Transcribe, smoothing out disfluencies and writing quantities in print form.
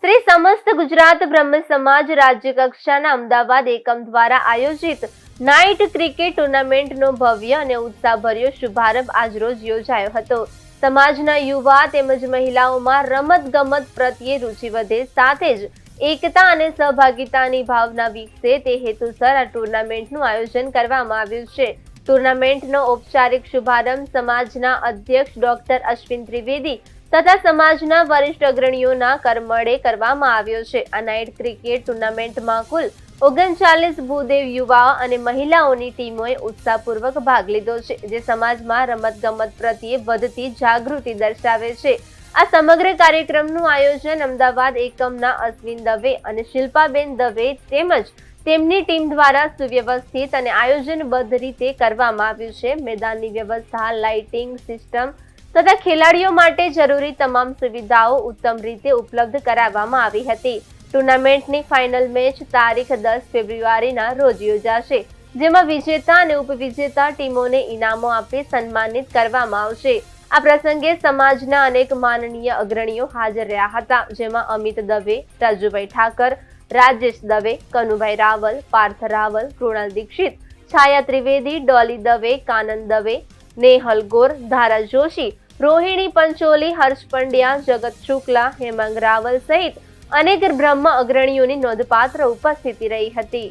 શ્રી સમસ્ત ગુજરાત બ્રહ્મ સમાજ રાજ્ય કક્ષાના અમદાવાદ એકમ દ્વારા આયોજિત નાઇટ ક્રિકેટ ટુર્નામેન્ટનો ભવ્ય અને ઉત્સાહભર્યો શુભારંભ આજરોજ યોજાયો હતો। સમાજના યુવા તેમજ મહિલાઓમાં રમતગમત પ્રત્યે રુચિ વધે, સાથે જ એકતા અને સહભાગિતાની ભાવના વિકસે તે હેતુસર આ ટુર્નામેન્ટનું આયોજન કરવામાં આવ્યું છે। ટુર્નામેન્ટનો ઔપચારિક શુભારંભ સમાજના અધ્યક્ષ ડોક્ટર અશ્વિન ત્રિવેદી તથા સમાજના વરિષ્ઠ અગ્રણીઓના કરમળે કરવામાં આવ્યો છે। આ નાઇટ ક્રિકેટ ટુર્નામેન્ટમાં કુલ 39 ભૂદેવ યુવા અને મહિલાઓની ટીમોએ ઉત્સાહપૂર્વક ભાગ લીધો છે, જે સમાજમાં રમતગમત પ્રત્યે વધતી જાગૃતિ દર્શાવે છે। આ સમગ્ર કાર્યક્રમનું આયોજન અમદાવાદ એકમના અશ્વિન દવે અને શિલ્પાબેન દવે તેમજ તેમની ટીમ દ્વારા સુવ્યવસ્થિત અને આયોજનબદ્ધ રીતે કરવામાં આવ્યું છે। મેદાનની વ્યવસ્થા, લાઇટિંગ સિસ્ટમ તથા ખેલાડીઓ માટે જરૂરી તમામ સુવિધાઓ ઉત્તમ રીતે ઉપલબ્ધ કરાવવામાં આવી હતી। ટુર્નામેન્ટની ફાઇનલ મેચ તારીખ 10 ફેબ્રુઆરીના રોજ યોજાશે, જેમાં વિજેતા અને ઉપવિજેતા ટીમોને ઇનામો આપી સન્માનિત કરવામાં આવશે। આ પ્રસંગે સમાજના અનેક માનનીય અગ્રણીઓ હાજર રહ્યા હતા, જેમાં અમિત દવે, રાજુભાઈ ઠાકર, રાજેશ દવે, કનુભાઈ રાવલ, પાર્થ રાવલ, કૃણાલ દીક્ષિત, છાયા ત્રિવેદી, ડોલી દવે, કાનન દવે, નેહલ ગોર, ધારા જોશી, રોહિણી પંચોલી, હર્ષ પંડ્યા, જગત શુક્લા, હેમાંગ રાવલ સહિત અનેક બ્રહ્મ અગ્રણીઓની નોંધપાત્ર ઉપસ્થિતિ રહી હતી।